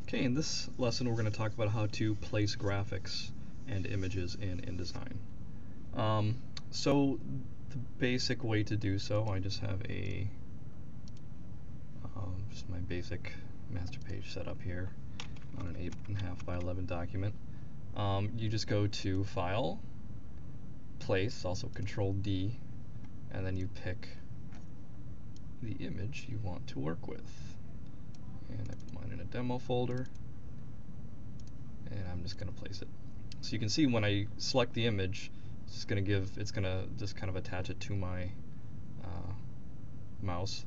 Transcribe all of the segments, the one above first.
Okay, in this lesson we're going to talk about how to place graphics and images in InDesign. So the basic way to do so, I just have just my basic master page set up here on an 8.5 by 11 document. You just go to File, Place, also Control D, and then you pick the image you want to work with. And I put mine in a demo folder, and I'm just going to place it. So you can see when I select the image, it's going to just kind of attach it to my mouse,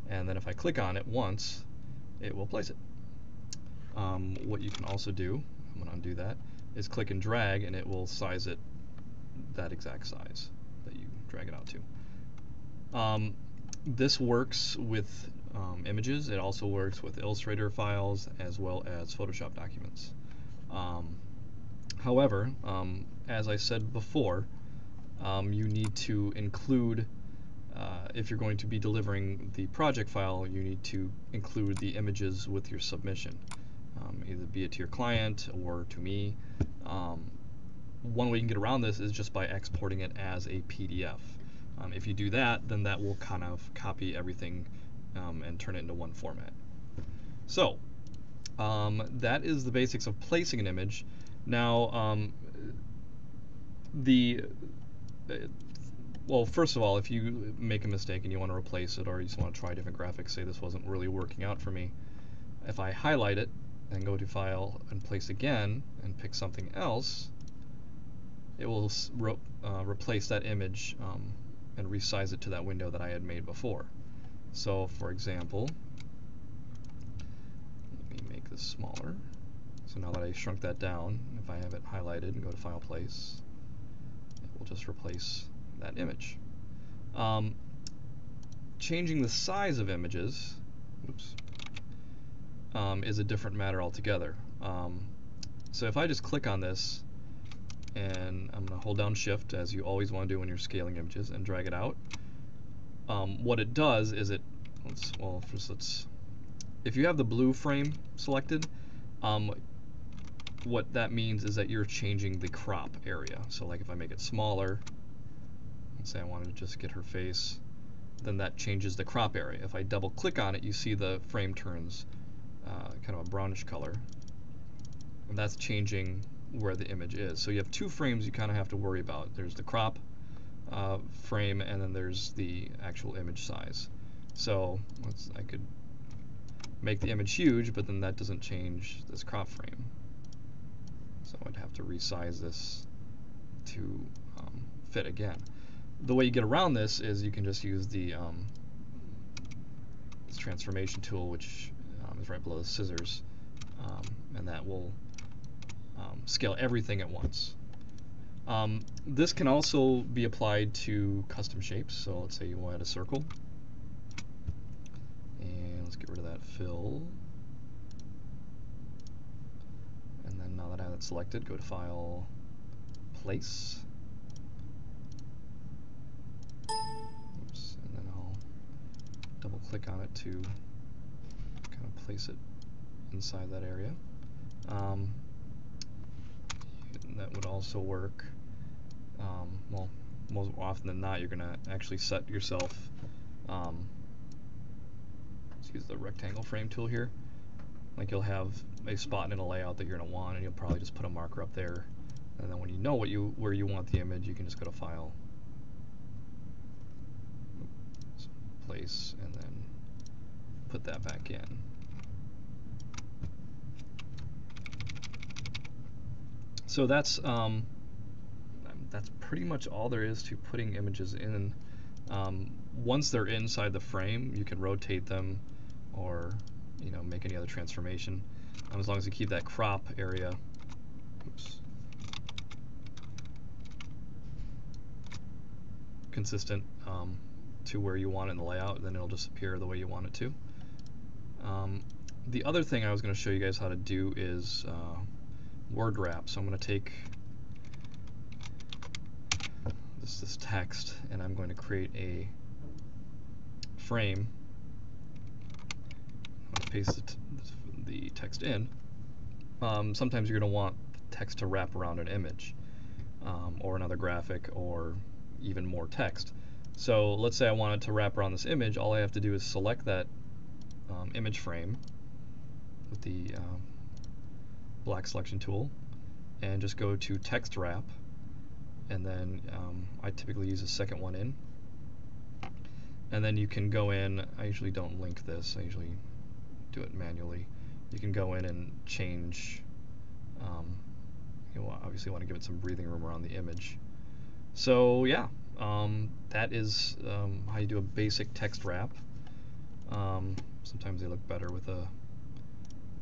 and then if I click on it once, it will place it. What you can also do, I'm going to undo that, is click and drag, and it will size it that exact size that you drag it out to. This works with images. It also works with Illustrator files as well as Photoshop documents. However, as I said before, you need to include, if you're going to be delivering the project file, you need to include the images with your submission, either be it to your client or to me. One way you can get around this is just by exporting it as a PDF. If you do that, then that will kind of copy everything and turn it into one format. So that is the basics of placing an image. Now, well, first of all, if you make a mistake and you want to replace it, or you just want to try different graphics, say this wasn't really working out for me, if I highlight it and go to File and Place Again and pick something else, it will replace that image and resize it to that window that I had made before. So, for example, let me make this smaller. So now that I shrunk that down, if I have it highlighted and go to File, Place, it will just replace that image. Changing the size of images, is a different matter altogether. So if I just click on this, and I'm going to hold down Shift, as you always want to do when you're scaling images, and drag it out, what it does is if you have the blue frame selected, what that means is that you're changing the crop area. So like if I make it smaller, let's say I wanted to just get her face, then that changes the crop area. If I double click on it, you see the frame turns kind of a brownish color, and that's changing where the image is. So you have two frames you kind of have to worry about. There's the crop frame, and then there's the actual image size. So I could make the image huge, but then that doesn't change this crop frame. So I'd have to resize this to fit again. The way you get around this is you can just use the this transformation tool, which is right below the scissors, and that will scale everything at once. This can also be applied to custom shapes. So let's say you wanted a circle, and let's get rid of that fill. And then now that I have it selected, go to File, Place. And then I'll double click on it to kind of place it inside that area. That would also work. Well, most often than not, you're going to actually set yourself. Let's use the rectangle frame tool here. Like you'll have a spot in a layout that you're going to want, and you'll probably just put a marker up there. And then when you know where you want the image, you can just go to File, Place, and then put that back in. So that's pretty much all there is to putting images in. Once they're inside the frame, you can rotate them or make any other transformation, as long as you keep that crop area consistent to where you want it in the layout, then it'll just appear the way you want it to. The other thing I was going to show you guys how to do is word wrap. So I'm going to take this text, and I'm going to create a frame. I'm going to paste the text in, sometimes you're going to want text to wrap around an image, or another graphic, or even more text. So let's say I wanted to wrap around this image. All I have to do is select that image frame with the black selection tool and just go to text wrap, and then I typically use the second one in, and then you can go in. I usually don't link this, I usually do it manually. You can go in and change, you obviously want to give it some breathing room around the image. So yeah, that is how you do a basic text wrap. Sometimes they look better with a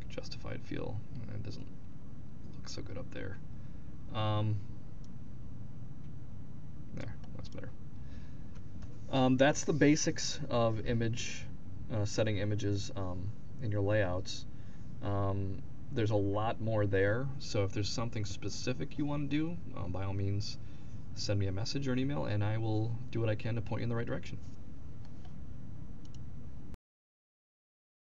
justified feel. It doesn't look so good up there. There, that's better. That's the basics of image, setting images in your layouts. There's a lot more there, so if there's something specific you want to do, by all means send me a message or an email and I will do what I can to point you in the right direction.